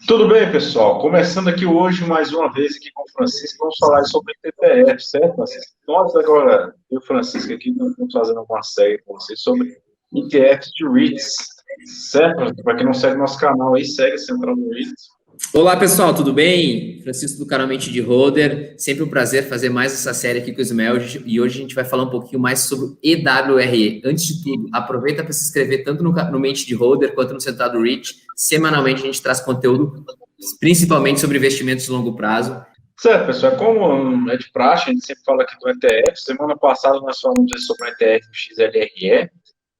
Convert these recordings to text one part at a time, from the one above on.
Tudo bem, pessoal? Começando aqui hoje, mais uma vez, aqui com o Francisco, vamos falar sobre ETF, certo, Francisco? Nós agora, eu e o Francisco aqui, estamos fazendo uma série com vocês sobre ETFs de REITs, certo? Para quem não segue nosso canal aí, segue a Central do REITs. Olá, pessoal, tudo bem? Francisco do canal Mente de Holder. Sempre um prazer fazer mais essa série aqui com o Ismael e hoje a gente vai falar um pouquinho mais sobre o EWRE. Antes de tudo, aproveita para se inscrever tanto no Mente de Holder quanto no Central do REIT. Semanalmente a gente traz conteúdo principalmente sobre investimentos de longo prazo. Certo, pessoal, como é de praxe, a gente sempre fala aqui do ETF. Semana passada nós falamos sobre o ETF XLRE.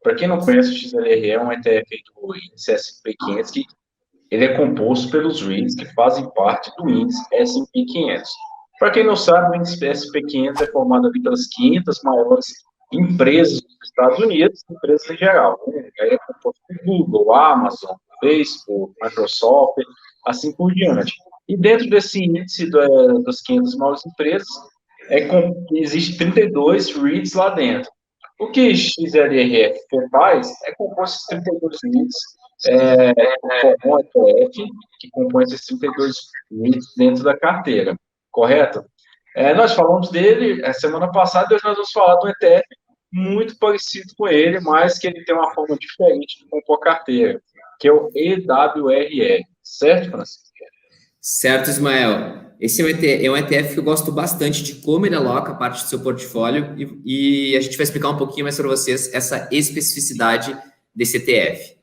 Para quem não conhece, o XLRE é um ETF do índice S&P 500 que ele é composto pelos REITs que fazem parte do índice S&P 500. Para quem não sabe, o índice S&P 500 é formado ali pelas 500 maiores empresas dos Estados Unidos, empresas em geral. Né? É composto por Google, Amazon, Facebook, Microsoft, assim por diante. E dentro desse índice das 500 maiores empresas, existe 32 REITs lá dentro. O que XLRF faz é compor esses 32 REITs como um ETF que compõe esses 32 REITs dentro da carteira, correto? Nós falamos dele semana passada e hoje nós vamos falar de um ETF muito parecido com ele, mas que ele tem uma forma diferente de compor a carteira, que é o EWRE, certo, Francisco? Certo, Ismael. Esse é um ETF que eu gosto bastante de como ele aloca parte do seu portfólio e a gente vai explicar um pouquinho mais para vocês essa especificidade desse ETF.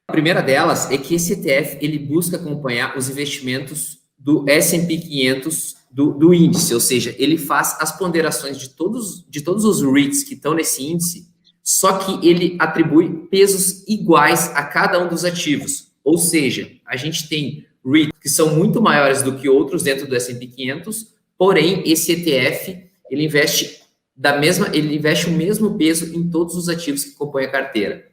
A primeira delas é que esse ETF ele busca acompanhar os investimentos do S&P 500 do índice, ou seja, ele faz as ponderações de todos os REITs que estão nesse índice, só que ele atribui pesos iguais a cada um dos ativos. Ou seja, a gente tem REITs que são muito maiores do que outros dentro do S&P 500, porém esse ETF ele investe o mesmo peso em todos os ativos que compõem a carteira.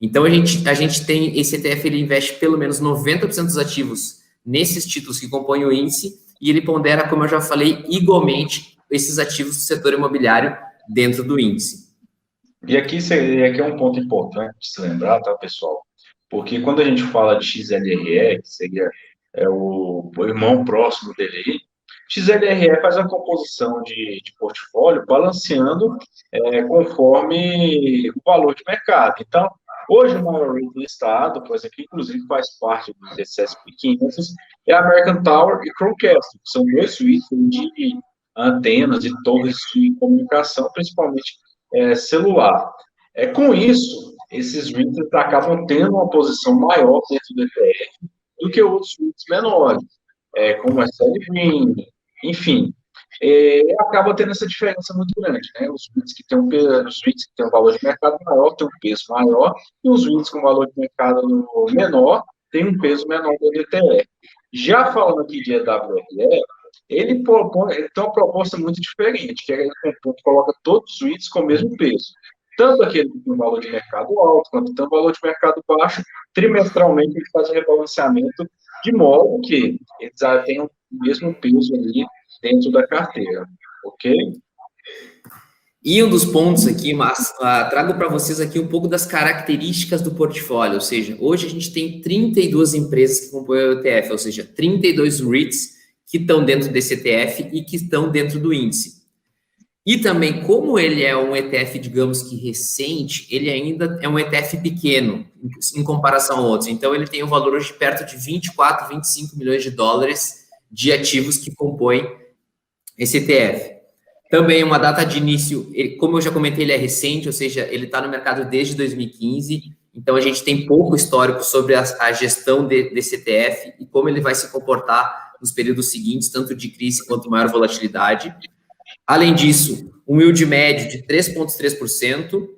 Então, a gente tem esse ETF, ele investe pelo menos 90% dos ativos nesses títulos que compõem o índice e ele pondera, como eu já falei, igualmente esses ativos do setor imobiliário dentro do índice. E aqui é um ponto importante de se lembrar, tá, pessoal? Porque quando a gente fala de XLRE, que seria o irmão próximo dele aí, XLRE faz a composição de portfólio balanceando conforme o valor de mercado. Então, hoje o maior REIT listado, por exemplo, inclusive faz parte do S&P 500, é a American Tower e Crowcastle, que são dois REITs de antenas e torres de comunicação, principalmente celular. Com isso, esses REITs acabam tendo uma posição maior dentro do ETF do que outros REITs menores, como a Stanley Green, enfim. Acaba tendo essa diferença muito grande, né? Os REITs que têm um valor de mercado maior têm um peso maior, e os REITs com valor de mercado menor têm um peso menor do ETF. Já falando aqui de EWRE, ele tem uma proposta muito diferente, que ele coloca todos os REITs com o mesmo peso. Tanto aquele que tem um valor de mercado alto, quanto tem um valor de mercado baixo, trimestralmente ele faz o rebalanceamento de modo que eles tenham o mesmo peso ali dentro da carteira, ok? E um dos pontos aqui, mas trago para vocês aqui um pouco das características do portfólio, ou seja, hoje a gente tem 32 empresas que compõem o ETF, ou seja, 32 REITs que estão dentro desse ETF e que estão dentro do índice. E também, como ele é um ETF, digamos que recente, ele ainda é um ETF pequeno em comparação a outros. Então, ele tem um valor hoje perto de 24, 25 milhões de dólares de ativos que compõem esse ETF. Também uma data de início, como eu já comentei, ele é recente, ou seja, ele está no mercado desde 2015. Então, a gente tem pouco histórico sobre a gestão desse ETF e como ele vai se comportar nos períodos seguintes, tanto de crise quanto maior volatilidade. Além disso, um yield médio de 3,3%.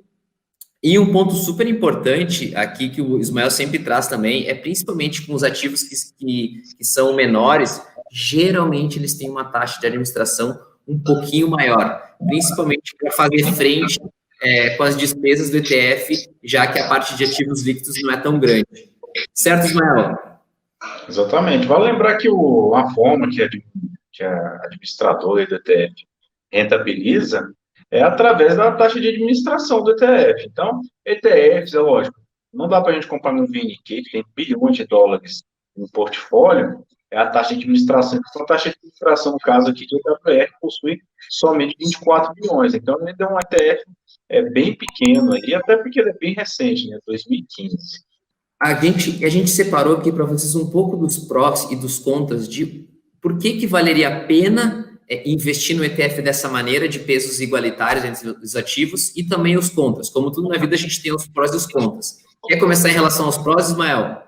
E um ponto super importante aqui que o Ismael sempre traz também é principalmente com os ativos que são menores, geralmente eles têm uma taxa de administração um pouquinho maior, principalmente para fazer frente com as despesas do ETF, já que a parte de ativos líquidos não é tão grande. Certo, Ismael? Exatamente. Vale lembrar que a forma que a administradora do ETF rentabiliza é através da taxa de administração do ETF. Então, ETFs, é lógico, não dá para a gente comprar no VNQ, que tem bilhões de dólares no portfólio é a taxa de administração. Então, a taxa de administração, no caso aqui, do EWR, possui somente 24 bilhões. Então, ele é um ETF bem pequeno aí, até porque ele é bem recente, né? 2015. A gente separou aqui para vocês um pouco dos prós e dos contras de por que valeria a pena investir no ETF dessa maneira, de pesos igualitários entre os ativos, e também os contras. Como tudo na vida, a gente tem os prós e os contras. Quer começar em relação aos prós, Ismael?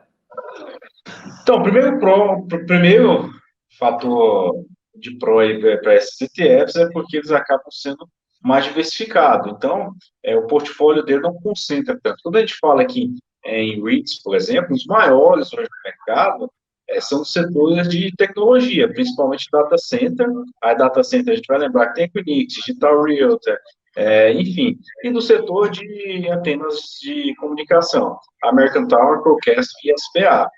Então, primeiro fator de pró para esses ETFs é porque eles acabam sendo mais diversificados. Então, o portfólio dele não concentra tanto. Quando a gente fala aqui em REITs, por exemplo, os maiores hoje no mercado são os setores de tecnologia, principalmente data center. A data center, a gente vai lembrar que tem Equinix, Digital Realty, enfim, e do setor de antenas de comunicação, American Tower, Procast e SPA.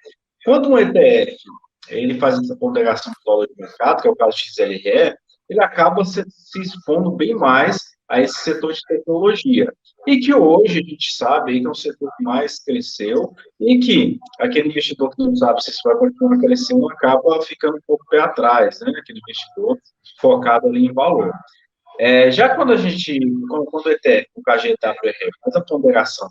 Quando um ETF ele faz essa ponderação do valor de mercado, que é o caso do XLRE, ele acaba se expondo bem mais a esse setor de tecnologia. E que hoje a gente sabe aí que é um setor que mais cresceu e que aquele investidor que não sabe se isso vai continuar crescendo acaba ficando um pouco pé atrás, né? Aquele investidor focado ali em valor. Já quando quando o ETF, o KGWR, faz a ponderação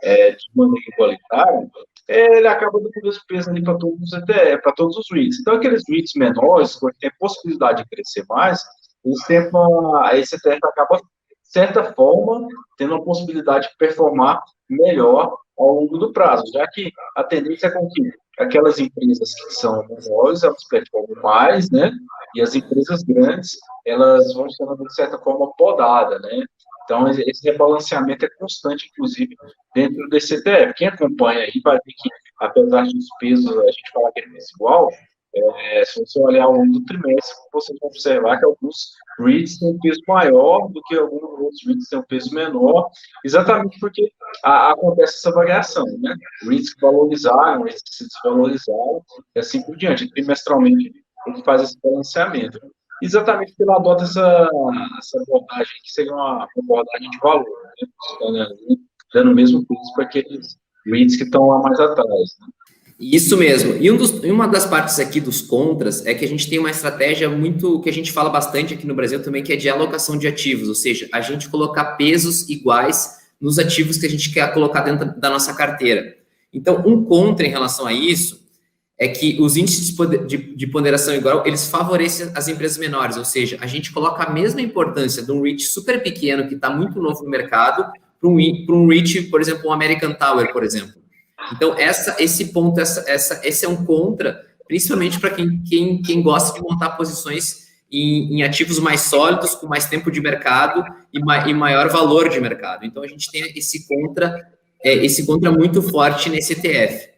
de maneira igualitária, ele acaba dando peso ali para todos os ETF, para todos os REITs. Então, aqueles REITs menores, que têm possibilidade de crescer mais, esse ETF acaba, de certa forma, tendo uma possibilidade de performar melhor ao longo do prazo, já que a tendência é com que aquelas empresas que são menores, elas performam mais, né? E as empresas grandes, elas vão sendo, de certa forma, podadas, né? Então, esse rebalanceamento é constante, inclusive, dentro desse ETF. Quem acompanha aí vai ver que, apesar dos pesos, a gente fala que é desigual, se você olhar ao longo do trimestre, vocês vão observar que alguns REITs têm um peso maior do que alguns outros REITs têm um peso menor, exatamente porque acontece essa variação, né? REITs que valorizaram, REITs que se desvalorizaram, e assim por diante. Trimestralmente, ele faz esse balanceamento. Exatamente porque ele adota essa abordagem, que seria uma abordagem de valor, né? Dando o mesmo peso para aqueles REITs que estão lá mais atrás, né? Isso mesmo. E uma das partes aqui dos contras é que a gente tem uma estratégia muito, que a gente fala bastante aqui no Brasil também, que é de alocação de ativos, ou seja, a gente colocar pesos iguais nos ativos que a gente quer colocar dentro da nossa carteira. Então, um contra em relação a isso é que os índices de ponderação igual, eles favorecem as empresas menores, ou seja, a gente coloca a mesma importância de um REIT super pequeno, que está muito novo no mercado, para um REIT, por exemplo, um American Tower, por exemplo. Então, esse é um contra, principalmente para quem gosta de montar posições em ativos mais sólidos, com mais tempo de mercado e maior valor de mercado. Então, a gente tem esse contra muito forte nesse ETF.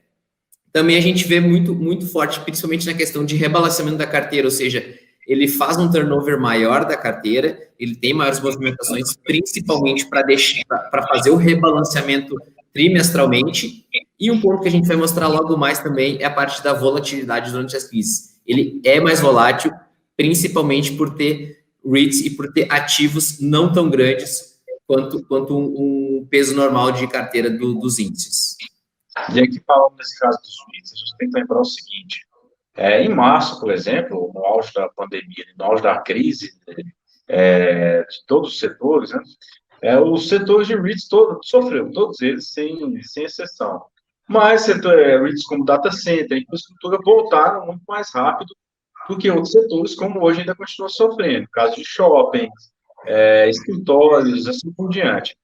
Também a gente vê muito forte, principalmente na questão de rebalanceamento da carteira, ou seja, ele faz um turnover maior da carteira, ele tem maiores movimentações, principalmente para fazer o rebalanceamento trimestralmente. E um ponto que a gente vai mostrar logo mais também é a parte da volatilidade durante as crises. Ele é mais volátil, principalmente por ter REITs e por ter ativos não tão grandes quanto um peso normal de carteira dos índices. E aqui, falando nesse caso dos REITs, a gente tem que lembrar o seguinte: em março, por exemplo, no auge da pandemia, no auge da crise de todos os setores, né, os setores de REITs sofreram, todos eles, sem exceção. Mas REITs como data center, infraestrutura, voltaram muito mais rápido do que outros setores, como hoje ainda continuam sofrendo, caso de shopping, escritórios, assim por diante.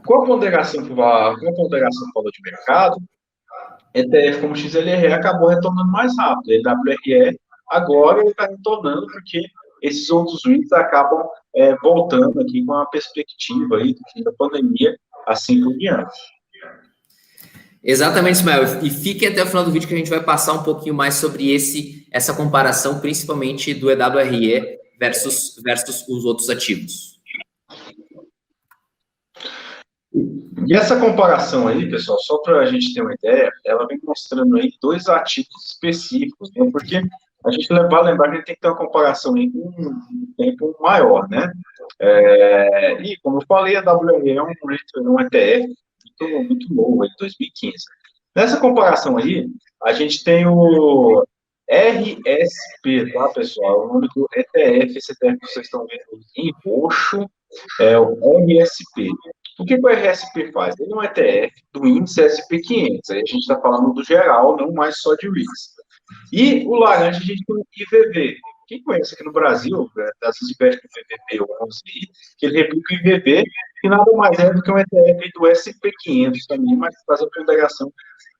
Com a ponderação do valor de mercado, ETF como XLRE acabou retornando mais rápido. A EWRE agora ele está retornando porque esses outros REITs acabam voltando aqui com a perspectiva aí do fim da pandemia, assim por diante. Exatamente, Ismael. E fique até o final do vídeo que a gente vai passar um pouquinho mais sobre essa comparação, principalmente do EWRE versus os outros ativos. E essa comparação aí, pessoal, só para a gente ter uma ideia, ela vem mostrando aí dois ativos específicos, né? Porque a gente vai lembrar que a gente tem que ter uma comparação aí com um tempo maior, né? E, como eu falei, a WRE é um ETF muito novo, de 2015. Nessa comparação aí, A gente tem o RSP, tá, pessoal? O nome do ETF, esse ETF que vocês estão vendo em roxo, é o RSP. O que o RSP faz? Ele é um ETF do índice SP500. Aí a gente está falando do geral, não mais só de REITs. E o laranja a gente tem o IVV. Quem conhece aqui no Brasil, às vezes investe no IVV11, que ele replica o IVV, que nada mais é do que um ETF do SP500 também, mas faz a ponderação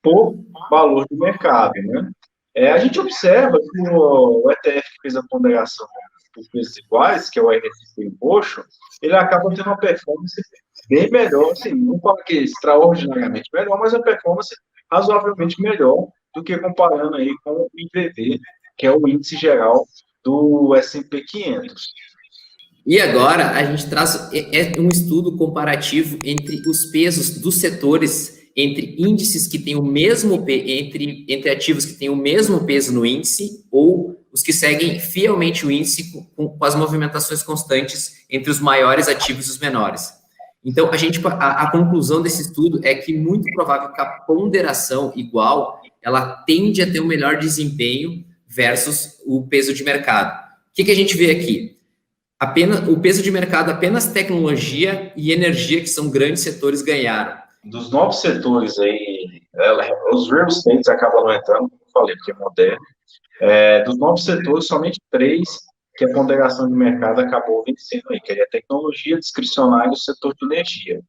por valor de mercado, né? A gente observa que o ETF que fez a ponderação por preços iguais, que é o RSP em roxo, ele acaba tendo uma performance bem melhor, assim, não falo que é extraordinariamente melhor, mas uma performance razoavelmente melhor do que comparando aí com o IVV, que é o índice geral do S&P 500. E agora a gente traz um estudo comparativo entre os pesos dos setores, entre índices que têm o mesmo entre ativos que têm o mesmo peso no índice ou os que seguem fielmente o índice com as movimentações constantes entre os maiores ativos e os menores. Então, a conclusão desse estudo é que muito provável que a ponderação igual, ela tende a ter um melhor desempenho versus o peso de mercado. O que a gente vê aqui? O peso de mercado, apenas tecnologia e energia, que são grandes setores, ganharam. Dos novos setores aí, os real estates acabam não entrando, como eu falei, porque é moderno. Dos novos setores, somente 3 que a ponderação de mercado acabou vencendo aí, que é a tecnologia, discricionária e o setor de energia.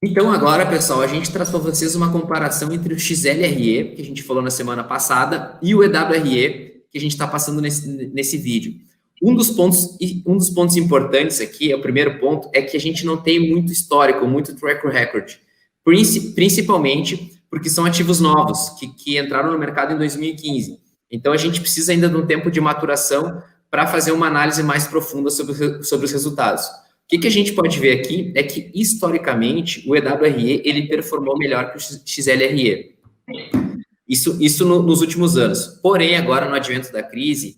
Então, agora, pessoal, a gente traz para vocês uma comparação entre o XLRE, que a gente falou na semana passada, e o EWRE, que a gente está passando nesse vídeo. Um dos pontos importantes aqui, o primeiro ponto, é que a gente não tem muito histórico, muito track record, principalmente porque são ativos novos, que entraram no mercado em 2015. Então, a gente precisa ainda de um tempo de maturação para fazer uma análise mais profunda sobre os resultados. O que a gente pode ver aqui é que, historicamente, o EWRE ele performou melhor que o XLRE. Isso nos últimos anos. Porém, agora, no advento da crise,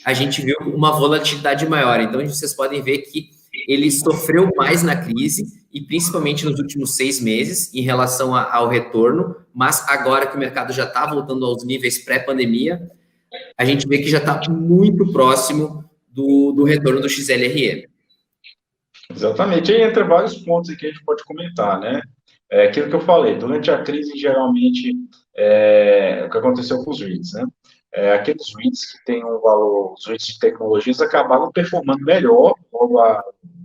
a gente viu uma volatilidade maior. Então, vocês podem ver que ele sofreu mais na crise, e principalmente nos últimos 6 meses, em relação ao retorno, mas agora que o mercado já está voltando aos níveis pré-pandemia, a gente vê que já está muito próximo do retorno do XLRE. Exatamente. Aí entra vários pontos aqui que a gente pode comentar, né? Aquilo que eu falei, durante a crise, geralmente, o que aconteceu com os REITs, né? Aqueles REITs que têm um valor, os REITs de tecnologias acabaram performando melhor logo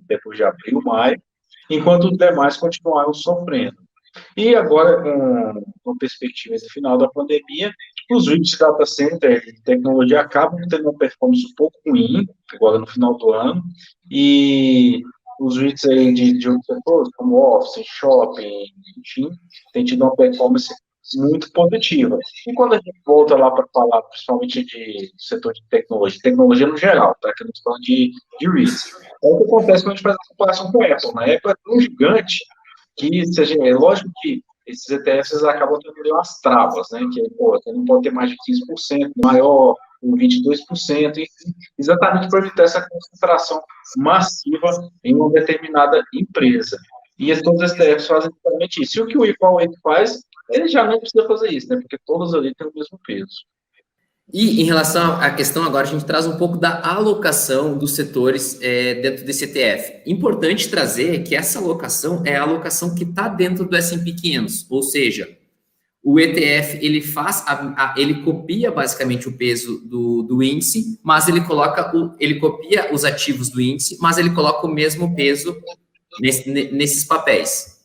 depois de abril, maio, enquanto os demais continuaram sofrendo. E agora, com a perspectiva do final da pandemia, os REITs de data center de tecnologia acabam tendo uma performance um pouco ruim, agora no final do ano, e os REITs aí de outros setores, como office, shopping, enfim, têm tido uma performance muito positiva. E quando a gente volta lá para falar, principalmente de setor de tecnologia no geral, tá? Que eu não estou falando de REITs. O que acontece quando a gente faz a comparação com a Apple, né? A Apple é tão gigante que, é lógico que esses ETFs acabam tendo umas travas, né? Que, você não pode ter mais de 15%, maior, ou 22%, enfim, exatamente para evitar essa concentração massiva em uma determinada empresa. E todos os ETFs fazem exatamente isso. E o que o Equal faz, ele já não precisa fazer isso, né? Porque todos ali têm o mesmo peso. E em relação à questão, agora a gente traz um pouco da alocação dos setores dentro desse ETF. Importante trazer que essa alocação é a alocação que está dentro do S&P 500, ou seja, o ETF ele ele copia basicamente o peso do índice, mas ele copia os ativos do índice, mas ele coloca o mesmo peso nesses papéis.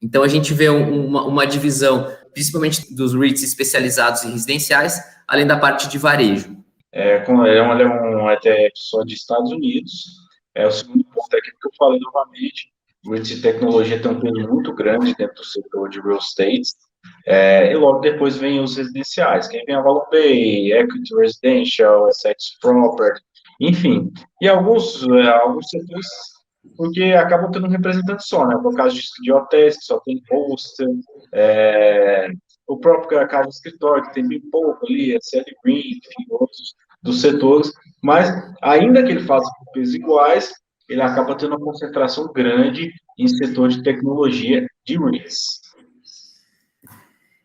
Então a gente vê uma divisão, principalmente dos REITs especializados em residenciais, além da parte de varejo. Ele é um ETF só de Estados Unidos. O segundo ponto é aquilo que eu falei novamente. O REITs de tecnologia tem um peso muito grande dentro do setor de real estate. E logo depois vem os residenciais. Quem vem a ValuePay, Equity Residential, Assets Property, enfim. E alguns setores, porque acabam tendo um representante só, né? No caso de hotéis, que só tem hostel, o próprio casa de escritório, que tem bem pouco ali, SL Green, enfim, outros dos setores, mas ainda que ele faça pesos iguais, ele acaba tendo uma concentração grande em setor de tecnologia de REITs.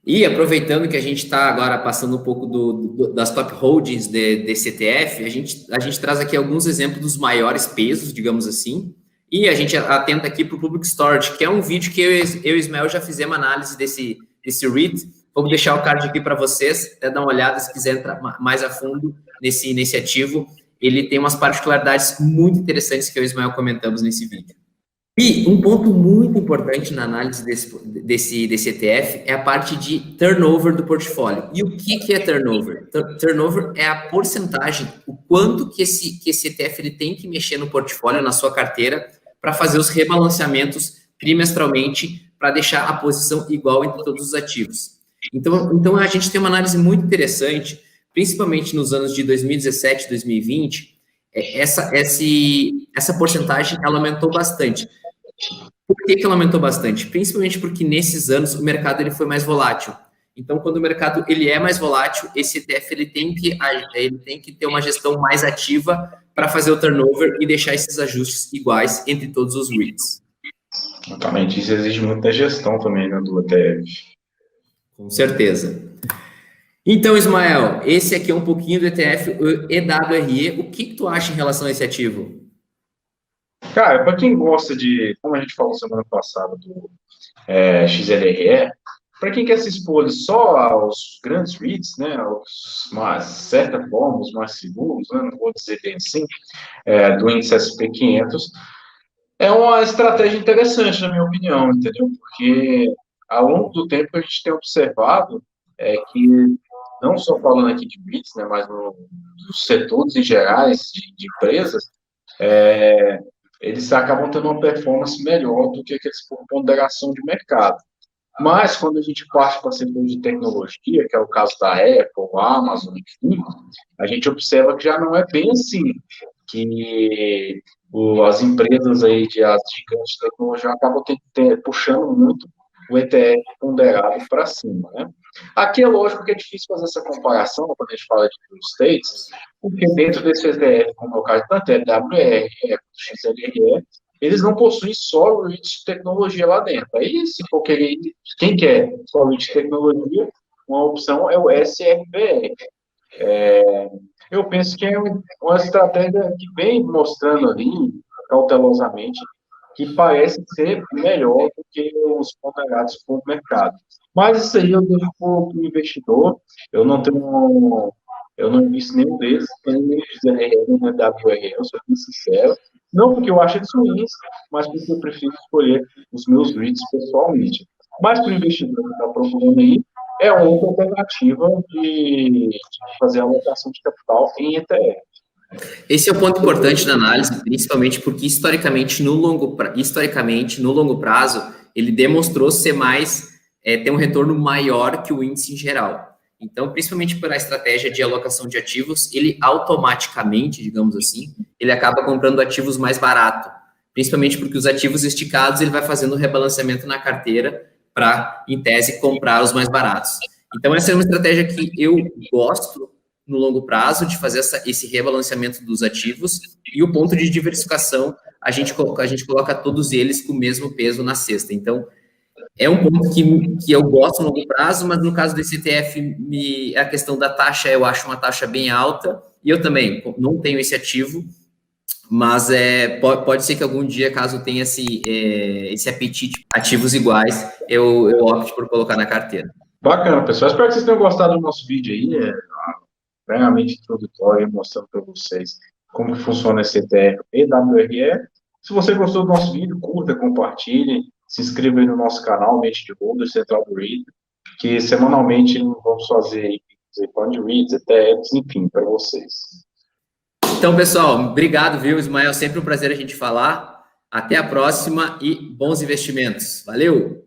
E aproveitando que a gente está agora passando um pouco das top holdings desse ETF, a gente traz aqui alguns exemplos dos maiores pesos, digamos assim, e a gente atenta aqui para o Public Storage, que é um vídeo que eu e o Ismael já fizemos análise desse REIT. Vamos deixar o card aqui para vocês, até dar uma olhada se quiser entrar mais a fundo nesse ativo. Ele tem umas particularidades muito interessantes que eu e o Ismael comentamos nesse vídeo. E um ponto muito importante na análise desse ETF é a parte de turnover do portfólio. E o que é turnover? Turnover é a porcentagem, o quanto que esse ETF ele tem que mexer no portfólio, na sua carteira, para fazer os rebalanceamentos trimestralmente, para deixar a posição igual entre todos os ativos. Então a gente tem uma análise muito interessante, principalmente nos anos de 2017 e 2020, essa porcentagem ela aumentou bastante. Por que ela aumentou bastante? Principalmente porque nesses anos o mercado ele foi mais volátil. Então, quando o mercado ele é mais volátil, esse ETF ele tem que ter uma gestão mais ativa para fazer o turnover e deixar esses ajustes iguais entre todos os REITs. Exatamente, isso exige muita gestão também, né, do ETF. Com certeza. Então, Ismael, esse aqui é um pouquinho do ETF, o EWRE. O que tu acha em relação a esse ativo? Cara, para quem gosta de, como a gente falou semana passada do XLRE, para quem quer se expor só aos grandes REITs, né, aos mais, de certa forma, os mais seguros, né, não vou dizer bem assim, do índice S&P 500, é uma estratégia interessante, na minha opinião, entendeu? Porque ao longo do tempo a gente tem observado que, não só falando aqui de REITs, né, mas nos setores em gerais de empresas, eles acabam tendo uma performance melhor do que aqueles por ponderação de mercado. Mas, quando a gente parte para o setor de tecnologia, que é o caso da Apple, Amazon, enfim, a gente observa que já não é bem assim, que as empresas aí as gigantes de tecnologia acabam puxando muito o ETF ponderado para cima, né? Aqui é lógico que é difícil fazer essa comparação quando a gente fala de real estates, porque dentro desse ETF, como é o caso tanto EWR, XLRE, eles não possuem só o REIT de tecnologia lá dentro. Aí, se for querer, quem quer só o REIT de tecnologia, uma opção é o SRBR. Eu penso que é uma estratégia que vem mostrando ali, cautelosamente, que parece ser melhor do que os ponderados por mercado. Mas isso aí eu deixo para o investidor. Eu não invisto nenhum desses, nem XLRE, nem WRE, eu sou bem sincero. Não porque eu acho eles ruins, mas porque eu prefiro escolher os meus REITs pessoalmente. Mas para o investidor que está procurando aí, é uma outra alternativa de fazer a alocação de capital em ETF. Esse é o ponto importante da análise, principalmente porque historicamente, no longo prazo, ele demonstrou ser ter um retorno maior que o índice em geral. Então, principalmente pela estratégia de alocação de ativos, ele automaticamente, digamos assim, ele acaba comprando ativos mais barato, principalmente porque os ativos esticados ele vai fazendo um rebalanceamento na carteira para, em tese, comprar os mais baratos. Então, essa é uma estratégia que eu gosto no longo prazo, de fazer esse rebalanceamento dos ativos, e o ponto de diversificação, a gente coloca todos eles com o mesmo peso na cesta. Então, é um ponto que eu gosto no longo prazo, mas no caso desse ETF, a questão da taxa, eu acho uma taxa bem alta, e eu também não tenho esse ativo, mas pode ser que algum dia, caso tenha esse apetite, ativos iguais, eu opte por colocar na carteira. Bacana, pessoal. Espero que vocês tenham gostado do nosso vídeo aí, realmente introdutório, mostrando para vocês como funciona esse ETF EWRE. Se você gostou do nosso vídeo, curta, compartilhe, se inscreva aí no nosso canal, Mente de Holder, Central do REIT, que semanalmente vamos fazer fund REITs, ETFs, enfim, para vocês. Então, pessoal, obrigado, viu, Ismael? Sempre um prazer a gente falar. Até a próxima e bons investimentos. Valeu!